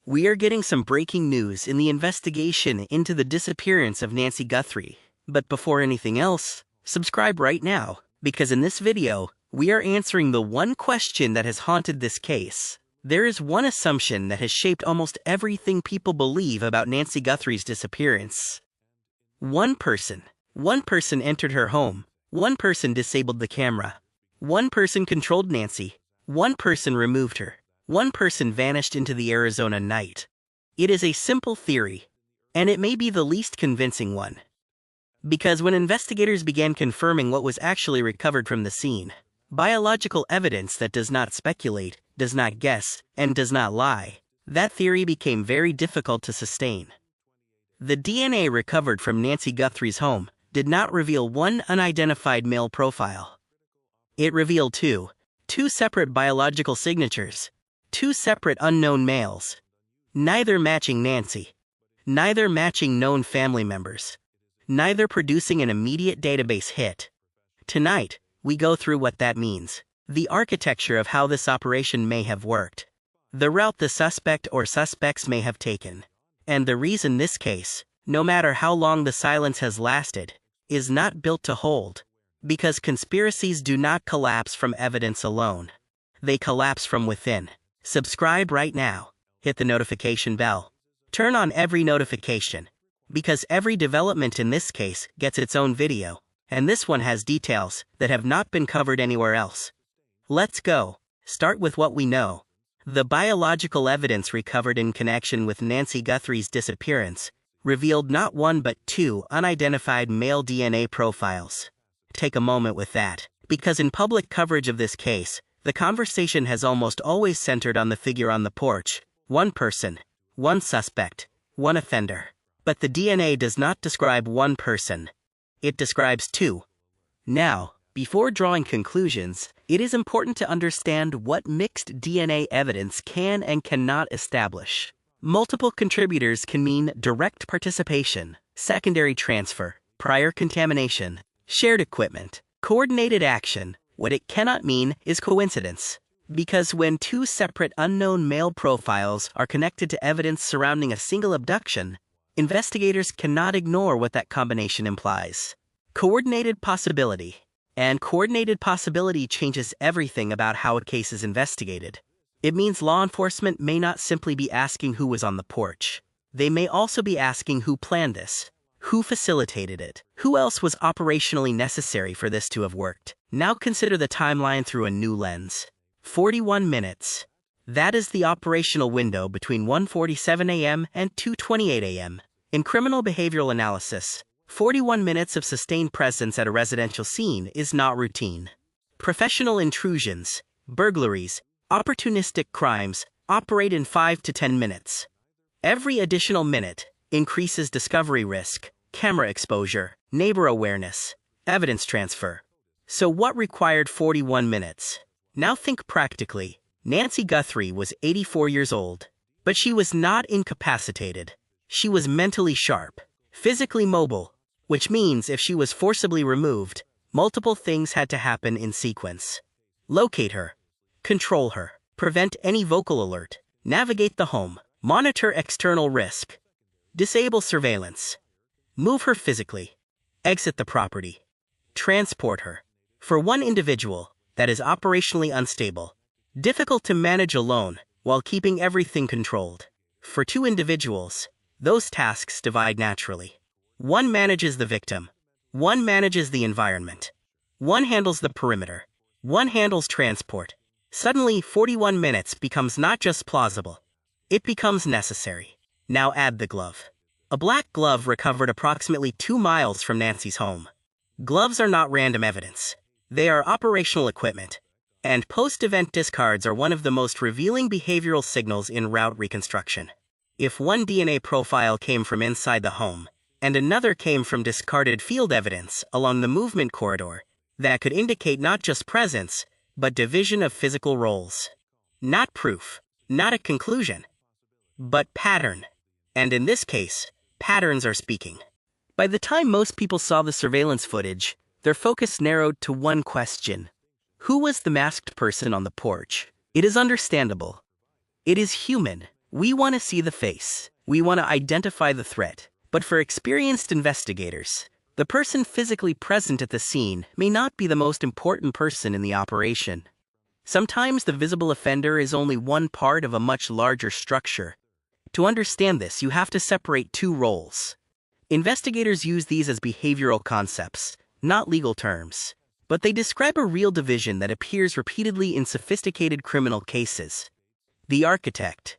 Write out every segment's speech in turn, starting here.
We are getting some breaking news in the investigation into the disappearance of Nancy Guthrie. But before anything else, subscribe right now, because in this video, we are answering the one question that has haunted this case. There is one assumption that has shaped almost everything people believe about Nancy Guthrie's disappearance. One person entered her home. One person disabled the camera. One person controlled Nancy. One person removed her. One person vanished into the Arizona night. It is a simple theory, and it may be the least convincing one. Because when investigators began confirming what was actually recovered from the scene, biological evidence that does not speculate, does not guess, and does not lie, that theory became very difficult to sustain. The DNA recovered from Nancy Guthrie's home did not reveal one unidentified male profile. It revealed two separate biological signatures, two separate unknown males, neither matching Nancy, neither matching known family members, neither producing an immediate database hit. Tonight, we go through what that means, the architecture of how this operation may have worked, the route the suspect or suspects may have taken, and the reason this case, no matter how long the silence has lasted, is not built to hold. Because conspiracies do not collapse from evidence alone. They collapse from within. Subscribe right now. Hit the notification bell. Turn on every notification. Because every development in this case gets its own video. And this one has details that have not been covered anywhere else. Let's go. Start with what we know. The biological evidence recovered in connection with Nancy Guthrie's disappearance revealed not one but two unidentified male DNA profiles. Take a moment with that, because in public coverage of this case, the conversation has almost always centered on the figure on the porch, one person, one suspect, one offender. But the DNA does not describe one person. It describes two. Now, before drawing conclusions, it is important to understand what mixed DNA evidence can and cannot establish. Multiple contributors can mean direct participation, secondary transfer, prior contamination, shared equipment, coordinated action. What it cannot mean is coincidence. Because when two separate unknown male profiles are connected to evidence surrounding a single abduction, investigators cannot ignore what that combination implies. Coordinated possibility. And coordinated possibility changes everything about how a case is investigated. It means law enforcement may not simply be asking who was on the porch. They may also be asking who planned this. Who facilitated it? Who else was operationally necessary for this to have worked? Now consider the timeline through a new lens. 41 minutes. That is the operational window between 1:47 a.m. and 2:28 a.m. In criminal behavioral analysis, 41 minutes of sustained presence at a residential scene is not routine. Professional intrusions, burglaries, opportunistic crimes operate in 5 to 10 minutes. Every additional minute increases discovery risk, camera exposure, neighbor awareness, evidence transfer. So what required 41 minutes? Now think practically. Nancy Guthrie was 84 years old, but she was not incapacitated. She was mentally sharp, physically mobile, which means if she was forcibly removed, multiple things had to happen in sequence. Locate her, control her, prevent any vocal alert, navigate the home, monitor external risk, disable surveillance, move her physically, exit the property, transport her. For one individual, that is operationally unstable, difficult to manage alone while keeping everything controlled. For two individuals, those tasks divide naturally. One manages the victim, one manages the environment, one handles the perimeter, one handles transport. Suddenly, 41 minutes becomes not just plausible, it becomes necessary. Now add the glove. A black glove recovered approximately 2 miles from Nancy's home. Gloves are not random evidence. They are operational equipment. And post-event discards are one of the most revealing behavioral signals in route reconstruction. If one DNA profile came from inside the home, and another came from discarded field evidence along the movement corridor, that could indicate not just presence, but division of physical roles. Not proof, not a conclusion, but pattern. And in this case, patterns are speaking. By the time most people saw the surveillance footage, their focus narrowed to one question. Who was the masked person on the porch? It is understandable. It is human. We want to see the face. We want to identify the threat. But for experienced investigators, the person physically present at the scene may not be the most important person in the operation. Sometimes the visible offender is only one part of a much larger structure. To understand this, you have to separate two roles. Investigators use these as behavioral concepts, not legal terms, but they describe a real division that appears repeatedly in sophisticated criminal cases. The architect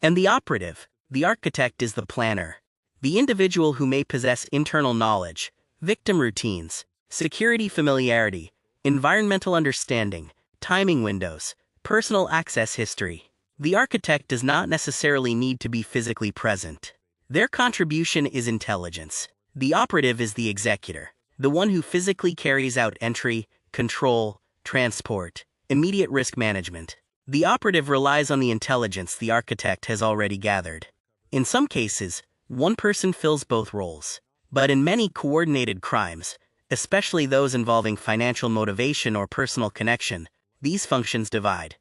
and the operative. The architect is the planner, the individual who may possess internal knowledge, victim routines, security familiarity, environmental understanding, timing windows, personal access history. The architect does not necessarily need to be physically present. Their contribution is intelligence. The operative is the executor, the one who physically carries out entry, control, transport, immediate risk management. The operative relies on the intelligence the architect has already gathered. In some cases, one person fills both roles. But in many coordinated crimes, especially those involving financial motivation or personal connection, these functions divide.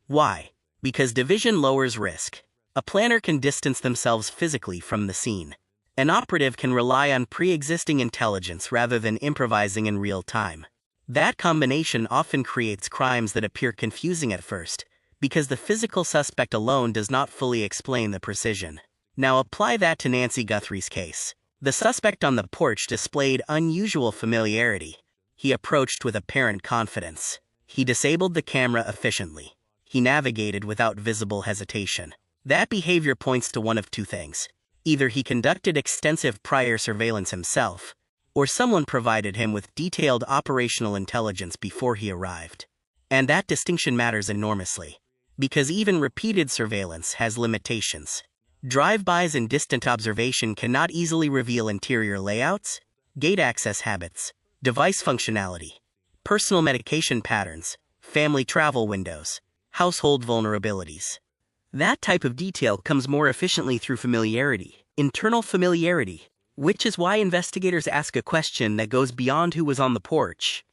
Why? Because division lowers risk. A planner can distance themselves physically from the scene. An operative can rely on pre-existing intelligence rather than improvising in real time. That combination often creates crimes that appear confusing at first, because the physical suspect alone does not fully explain the precision. Now apply that to Nancy Guthrie's case. The suspect on the porch displayed unusual familiarity. He approached with apparent confidence. He disabled the camera efficiently. He navigated without visible hesitation. That behavior points to one of two things. Either he conducted extensive prior surveillance himself, or someone provided him with detailed operational intelligence before he arrived. And that distinction matters enormously, because even repeated surveillance has limitations. Drive-bys and distant observation cannot easily reveal interior layouts, gate access habits, device functionality, personal medication patterns, family travel windows, household vulnerabilities. That type of detail comes more efficiently through familiarity, internal familiarity, which is why investigators ask a question that goes beyond who was on the porch.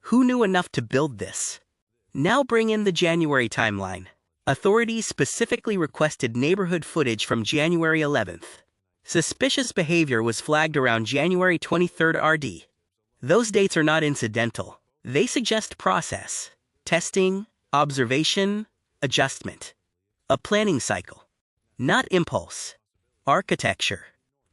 Who knew enough to build this? Now bring in the January timeline. Authorities specifically requested neighborhood footage from January 11th. Suspicious behavior was flagged around January 23rd RD. Those dates are not incidental. They suggest process, testing, observation, adjustment. A planning cycle, not impulse. Architecture.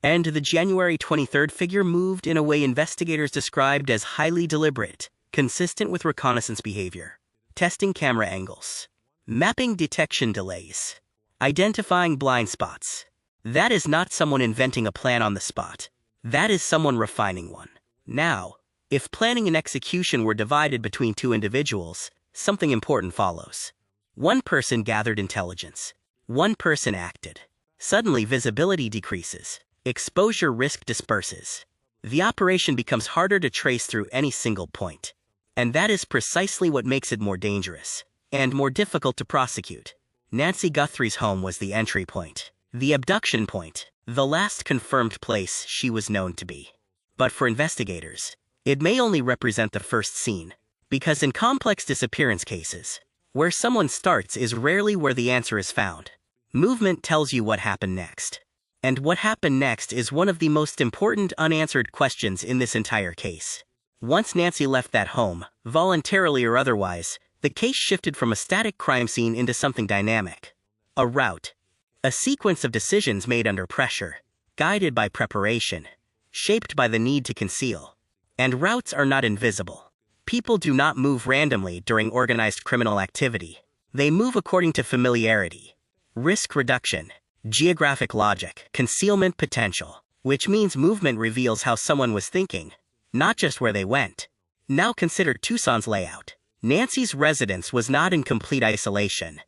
And the January 23rd figure moved in a way investigators described as highly deliberate, consistent with reconnaissance behavior. Testing camera angles. Mapping detection delays. Identifying blind spots. That is not someone inventing a plan on the spot. That is someone refining one. Now, if planning and execution were divided between two individuals, something important follows. One person gathered intelligence. One person acted. Suddenly visibility decreases. Exposure risk disperses. The operation becomes harder to trace through any single point. And that is precisely what makes it more dangerous and more difficult to prosecute. Nancy Guthrie's home was the entry point, the abduction point, the last confirmed place she was known to be. But for investigators, it may only represent the first scene, because in complex disappearance cases, where someone starts is rarely where the answer is found. Movement tells you what happened next. And what happened next is one of the most important unanswered questions in this entire case. Once Nancy left that home, voluntarily or otherwise, the case shifted from a static crime scene into something dynamic. A route. A sequence of decisions made under pressure, guided by preparation, shaped by the need to conceal. And routes are not invisible. People do not move randomly during organized criminal activity. They move according to familiarity, risk reduction, geographic logic, concealment potential, which means movement reveals how someone was thinking, not just where they went. Now consider Tucson's layout. Nancy's residence was not in complete isolation.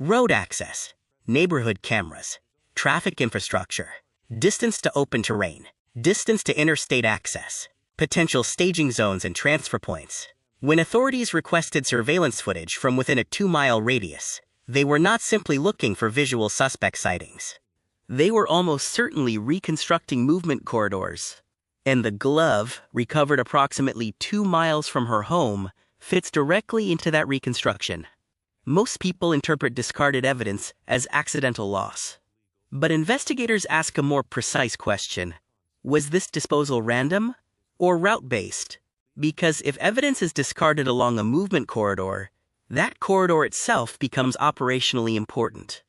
Road access, neighborhood cameras, traffic infrastructure, distance to open terrain, distance to interstate access, potential staging zones and transfer points. When authorities requested surveillance footage from within a 2-mile radius, they were not simply looking for visual suspect sightings. They were almost certainly reconstructing movement corridors. And the glove, recovered approximately 2 miles from her home, fits directly into that reconstruction. Most people interpret discarded evidence as accidental loss. But investigators ask a more precise question. Was this disposal random or route-based? Because if evidence is discarded along a movement corridor, that corridor itself becomes operationally important.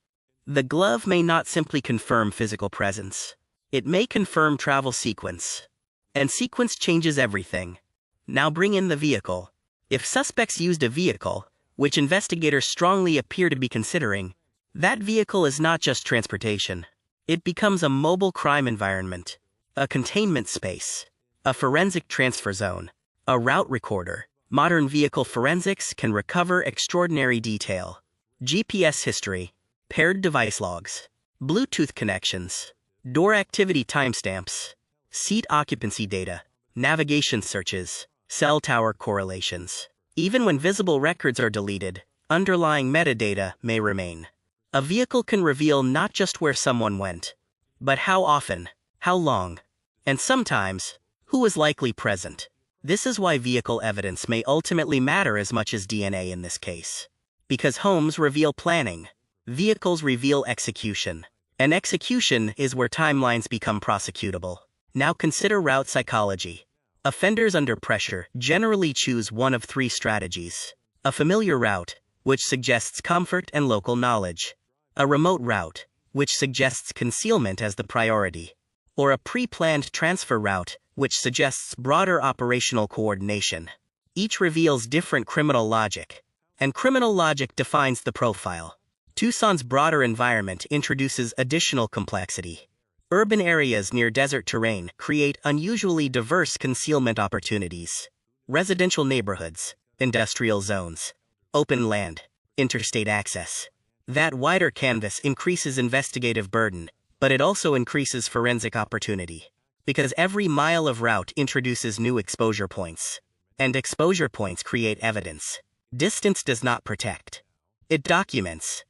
The glove may not simply confirm physical presence. It may confirm travel sequence. And sequence changes everything. Now bring in the vehicle. If suspects used a vehicle, which investigators strongly appear to be considering, that vehicle is not just transportation. It becomes a mobile crime environment, a containment space, a forensic transfer zone, a route recorder. Modern vehicle forensics can recover extraordinary detail. GPS history, paired device logs, Bluetooth connections, door activity timestamps, seat occupancy data, navigation searches, cell tower correlations. Even when visible records are deleted, underlying metadata may remain. A vehicle can reveal not just where someone went, but how often, how long, and sometimes, who was likely present. This is why vehicle evidence may ultimately matter as much as DNA in this case. Because homes reveal planning, vehicles reveal execution, and execution is where timelines become prosecutable. Now consider route psychology. Offenders under pressure generally choose one of three strategies: a familiar route, which suggests comfort and local knowledge; a remote route, which suggests concealment as the priority; or a pre-planned transfer route, which suggests broader operational coordination. Each reveals different criminal logic, and criminal logic defines the profile. Tucson's broader environment introduces additional complexity. Urban areas near desert terrain create unusually diverse concealment opportunities. Residential neighborhoods, industrial zones, open land, interstate access. That wider canvas increases investigative burden, but it also increases forensic opportunity. Because every mile of route introduces new exposure points. And exposure points create evidence. Distance does not protect. It documents.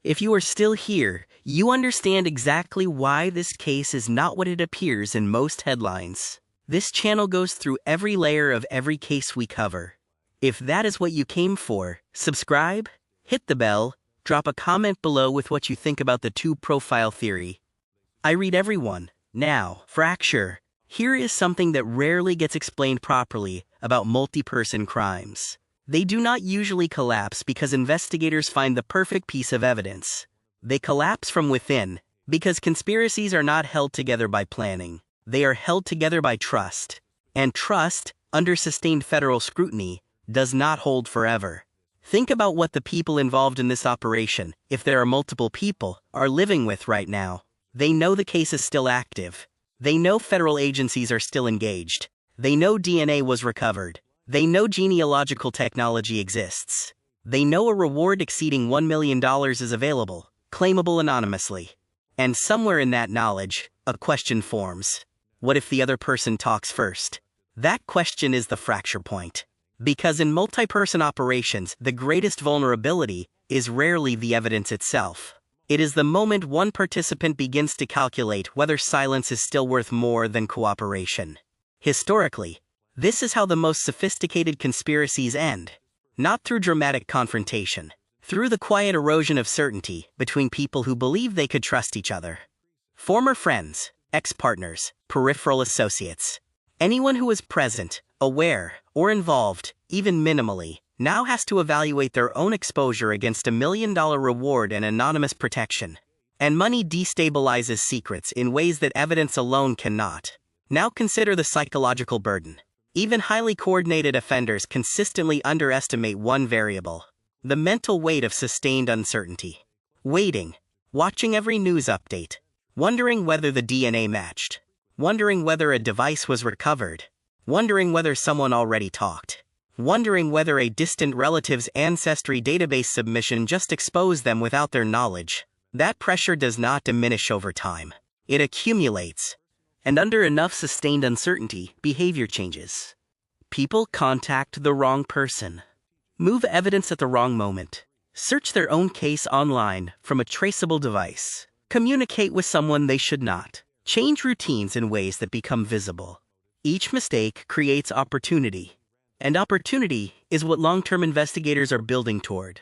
If you are still here, you understand exactly why this case is not what it appears in most headlines. This channel goes through every layer of every case we cover. If that is what you came for, subscribe, hit the bell, drop a comment below with what you think about the two-profile theory. I read everyone. Now, fracture. Here is something that rarely gets explained properly about multi-person crimes. They do not usually collapse because investigators find the perfect piece of evidence. They collapse from within because conspiracies are not held together by planning. They are held together by trust. And trust, under sustained federal scrutiny, does not hold forever. Think about what the people involved in this operation, if there are multiple people, are living with right now. They know the case is still active. They know federal agencies are still engaged. They know DNA was recovered. They know genealogical technology exists. They know a reward exceeding $1 million is available, claimable anonymously. And somewhere in that knowledge, a question forms. What if the other person talks first? That question is the fracture point. Because in multi-person operations, the greatest vulnerability is rarely the evidence itself. It is the moment one participant begins to calculate whether silence is still worth more than cooperation. Historically, this is how the most sophisticated conspiracies end. Not through dramatic confrontation, through the quiet erosion of certainty between people who believe they could trust each other. Former friends, ex-partners, peripheral associates. Anyone who was present, aware, or involved, even minimally, now has to evaluate their own exposure against $1 million reward and anonymous protection. And money destabilizes secrets in ways that evidence alone cannot. Now consider the psychological burden. Even highly coordinated offenders consistently underestimate one variable: the mental weight of sustained uncertainty. Waiting, watching every news update, wondering whether the DNA matched, wondering whether a device was recovered, wondering whether someone already talked, wondering whether a distant relative's ancestry database submission just exposed them without their knowledge. That pressure does not diminish over time. It accumulates. And under enough sustained uncertainty, behavior changes. People contact the wrong person. Move evidence at the wrong moment. Search their own case online from a traceable device. Communicate with someone they should not. Change routines in ways that become visible. Each mistake creates opportunity. And opportunity is what long-term investigators are building toward.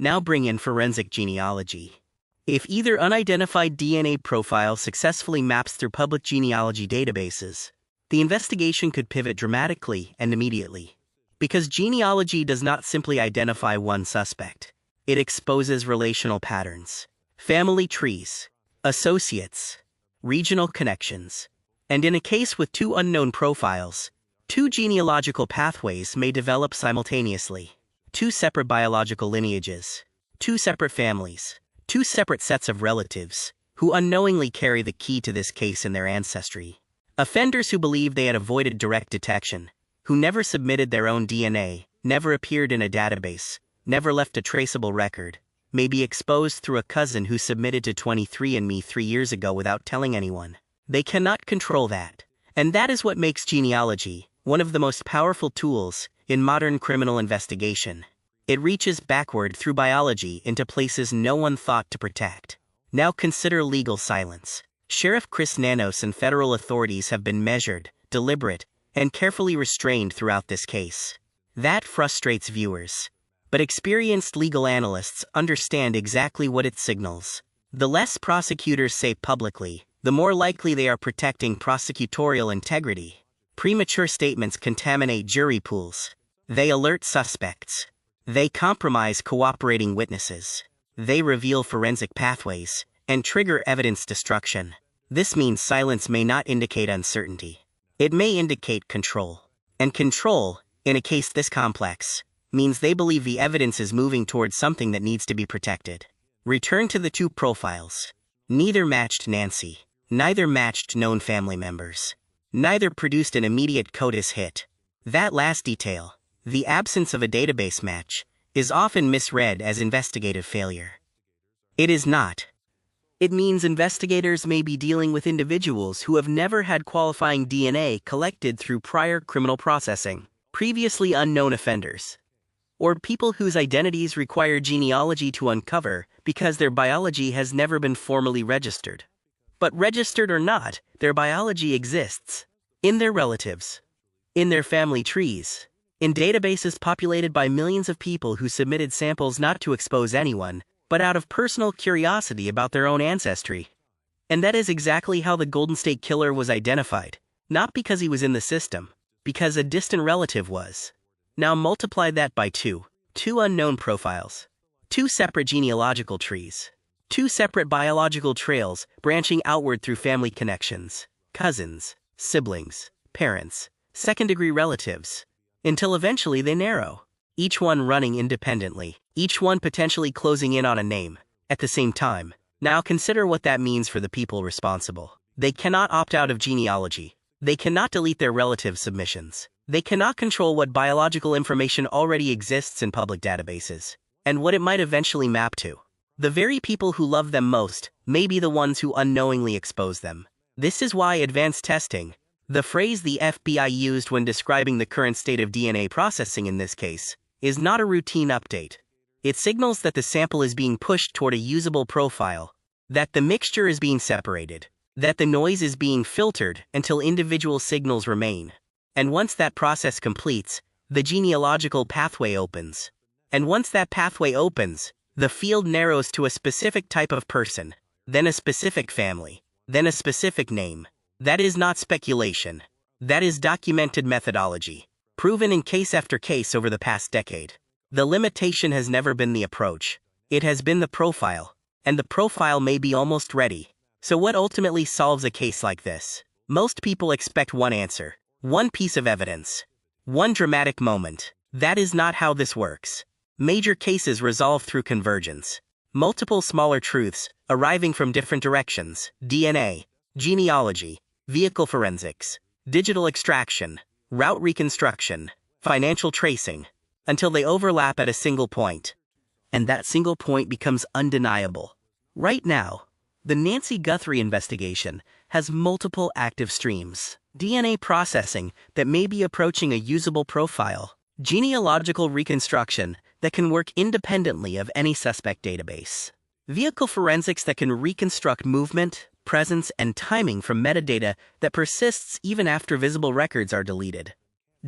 Now bring in forensic genealogy. If either unidentified DNA profile successfully maps through public genealogy databases, the investigation could pivot dramatically and immediately. Because genealogy does not simply identify one suspect. It exposes relational patterns, family trees, associates, regional connections, and in a case with two unknown profiles, two genealogical pathways may develop simultaneously. Two separate biological lineages, two separate families, two separate sets of relatives, who unknowingly carry the key to this case in their ancestry. Offenders who believe they had avoided direct detection, who never submitted their own DNA, never appeared in a database, never left a traceable record, may be exposed through a cousin who submitted to 23andMe 3 years ago without telling anyone. They cannot control that. And that is what makes genealogy one of the most powerful tools in modern criminal investigation. It reaches backward through biology into places no one thought to protect. Now consider legal silence. Sheriff Chris Nanos and federal authorities have been measured, deliberate, and carefully restrained throughout this case. That frustrates viewers. But experienced legal analysts understand exactly what it signals. The less prosecutors say publicly, the more likely they are protecting prosecutorial integrity. Premature statements contaminate jury pools. They alert suspects. They compromise cooperating witnesses. They reveal forensic pathways and trigger evidence destruction. This means silence may not indicate uncertainty. It may indicate control. And control, in a case this complex, means they believe the evidence is moving towards something that needs to be protected. Return to the two profiles. Neither matched Nancy. Neither matched known family members. Neither produced an immediate CODIS hit. That last detail, the absence of a database match, is often misread as investigative failure. It is not. It means investigators may be dealing with individuals who have never had qualifying DNA collected through prior criminal processing, previously unknown offenders, or people whose identities require genealogy to uncover because their biology has never been formally registered. But registered or not, their biology exists. In their relatives. In their family trees. In databases populated by millions of people who submitted samples not to expose anyone, but out of personal curiosity about their own ancestry. And that is exactly how the Golden State Killer was identified. Not because he was in the system, because a distant relative was. Now multiply that by two unknown profiles. Two separate genealogical trees. Two separate biological trails branching outward through family connections, cousins, siblings, parents, second-degree relatives, until eventually they narrow, each one running independently, each one potentially closing in on a name, at the same time. Now consider what that means for the people responsible. They cannot opt out of genealogy. They cannot delete their relative submissions. They cannot control what biological information already exists in public databases, and what it might eventually map to. The very people who love them most may be the ones who unknowingly expose them. This is why advanced testing, the phrase the FBI used when describing the current state of DNA processing in this case, is not a routine update. It signals that the sample is being pushed toward a usable profile, that the mixture is being separated, that the noise is being filtered until individual signals remain. And once that process completes, the genealogical pathway opens. And once that pathway opens, the field narrows to a specific type of person, then a specific family, then a specific name. That is not speculation. That is documented methodology, proven in case after case over the past decade. The limitation has never been the approach. It has been the profile, and the profile may be almost ready. So what ultimately solves a case like this? Most people expect one answer, one piece of evidence, one dramatic moment. That is not how this works. Major cases resolve through convergence. Multiple smaller truths, arriving from different directions: DNA, genealogy, vehicle forensics, digital extraction, route reconstruction, financial tracing, until they overlap at a single point. And that single point becomes undeniable. Right now, the Nancy Guthrie investigation has multiple active streams. DNA processing that may be approaching a usable profile. Genealogical reconstruction that can work independently of any suspect database. Vehicle forensics that can reconstruct movement, presence, and timing from metadata that persists even after visible records are deleted.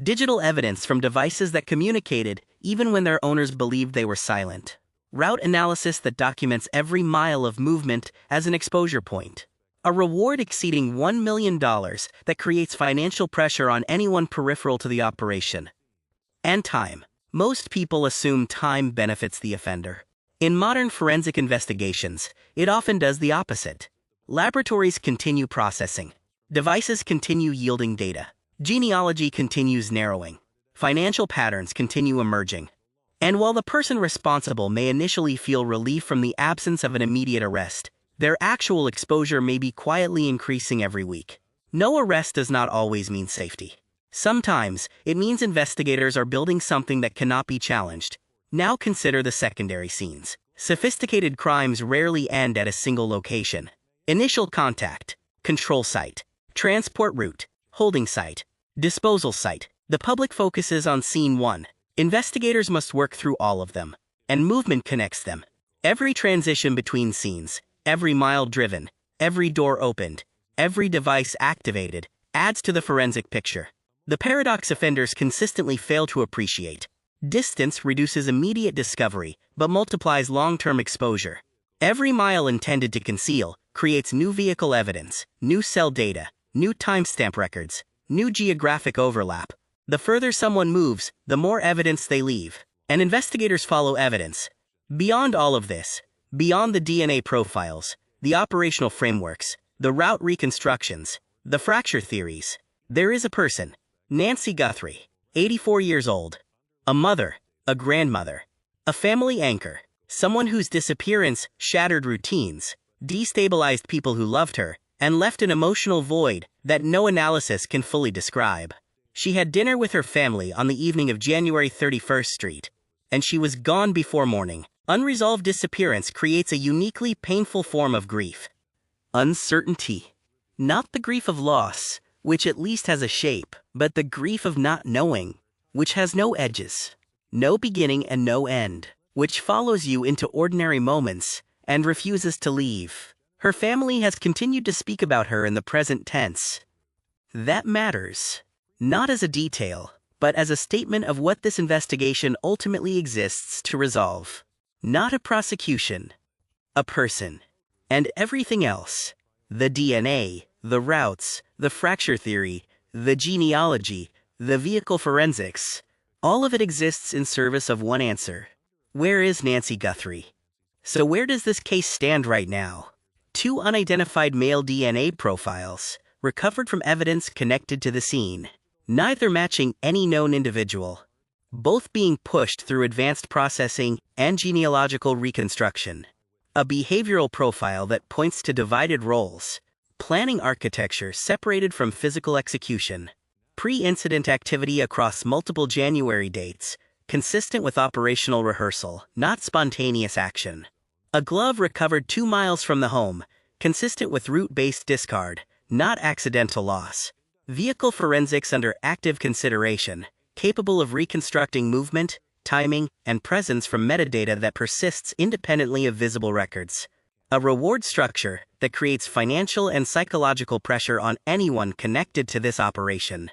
Digital evidence from devices that communicated even when their owners believed they were silent. route analysis that documents every mile of movement as an exposure point. A reward exceeding $1 million that creates financial pressure on anyone peripheral to the operation. And time. Most people assume time benefits the offender. In modern forensic investigations, it often does the opposite. Laboratories continue processing. Devices continue yielding data. Genealogy continues narrowing. Financial patterns continue emerging. And while the person responsible may initially feel relief from the absence of an immediate arrest, their actual exposure may be quietly increasing every week. No arrest does not always mean safety. Sometimes, it means investigators are building something that cannot be challenged. Now consider the secondary scenes. Sophisticated crimes rarely end at a single location. Initial contact, control site, transport route, holding site, disposal site. The public focuses on scene 1. Investigators must work through all of them, and movement connects them. Every transition between scenes, every mile driven, every door opened, every device activated, adds to the forensic picture. The paradox offenders consistently fail to appreciate. Distance reduces immediate discovery, but multiplies long-term exposure. Every mile intended to conceal creates new vehicle evidence, new cell data, new timestamp records, new geographic overlap. The further someone moves, the more evidence they leave. And investigators follow evidence. Beyond all of this, beyond the DNA profiles, the operational frameworks, the route reconstructions, the fracture theories, there is a person, Nancy Guthrie, 84 years old. A mother, a grandmother, a family anchor, someone whose disappearance shattered routines, destabilized people who loved her, and left an emotional void that no analysis can fully describe. She had dinner with her family on the evening of January 31st Street, and she was gone before morning. Unresolved disappearance creates a uniquely painful form of grief. Uncertainty. Not the grief of loss, which at least has a shape, but the grief of not knowing, which has no edges, no beginning and no end, which follows you into ordinary moments and refuses to leave. Her family has continued to speak about her in the present tense. That matters. Not as a detail, but as a statement of what this investigation ultimately exists to resolve. Not a prosecution, a person. And everything else, the DNA, the routes, the fracture theory, the genealogy, the vehicle forensics, all of it exists in service of one answer. Where is Nancy Guthrie? So where does this case stand right now? 2 unidentified male DNA profiles, recovered from evidence connected to the scene. Neither matching any known individual. Both being pushed through advanced processing and genealogical reconstruction. A behavioral profile that points to divided roles. Planning architecture separated from physical execution. Pre-incident activity across multiple January dates, consistent with operational rehearsal, not spontaneous action. A glove recovered 2 miles from the home, consistent with route-based discard, not accidental loss. Vehicle forensics under active consideration, capable of reconstructing movement, timing, and presence from metadata that persists independently of visible records. A reward structure that creates financial and psychological pressure on anyone connected to this operation.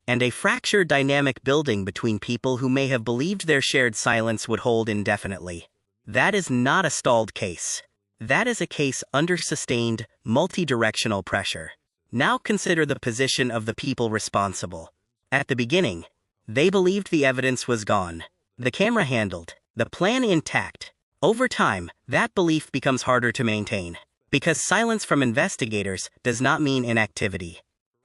And a fracture dynamic building between people who may have believed their shared silence would hold indefinitely. That is not a stalled case. That is a case under sustained, multi-directional pressure. Now consider the position of the people responsible. At the beginning, they believed the evidence was gone, the camera handled, the plan intact. Over time, that belief becomes harder to maintain, because silence from investigators does not mean inactivity.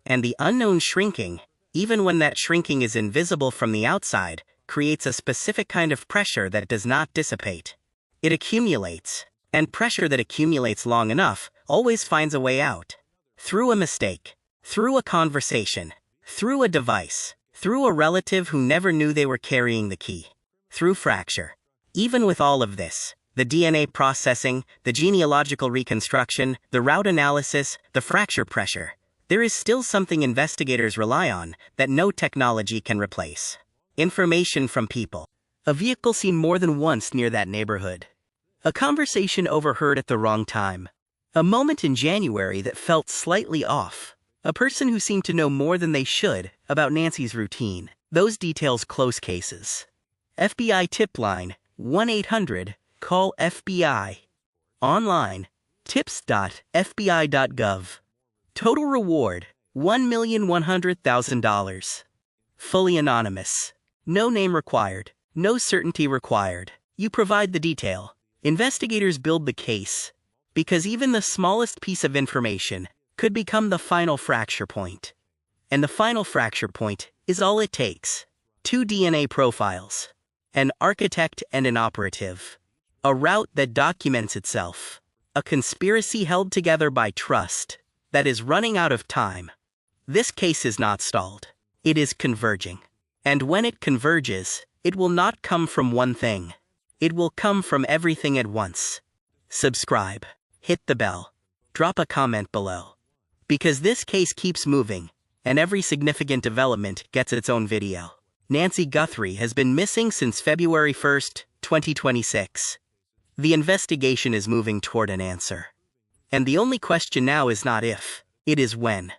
And the unknown shrinking, even when that shrinking is invisible from the outside, creates a specific kind of pressure that does not dissipate. It accumulates, and pressure that accumulates long enough always finds a way out. Through a mistake, through a conversation, through a device, through a relative who never knew they were carrying the key, through fracture. Even with all of this, the DNA processing, the genealogical reconstruction, the route analysis, the fracture pressure, there is still something investigators rely on that no technology can replace. Information from people. A vehicle seen more than once near that neighborhood. A conversation overheard at the wrong time. A moment in January that felt slightly off. A person who seemed to know more than they should about Nancy's routine. Those details close cases. FBI tip line, 1-800 Call FBI. Online, tips.fbi.gov. Total reward, $1,100,000. Fully anonymous. No name required. No certainty required. You provide the detail. Investigators build the case, because even the smallest piece of information could become the final fracture point. And the final fracture point is all it takes. 2 DNA profiles. An architect and an operative. A route that documents itself. A conspiracy held together by trust that is running out of time. This case is not stalled. It is converging. And when it converges, it will not come from one thing. It will come from everything at once. Subscribe. Hit the bell. Drop a comment below. Because this case keeps moving, and every significant development gets its own video. Nancy Guthrie has been missing since February 1st, 2026. The investigation is moving toward an answer. And the only question now is not if, it is when.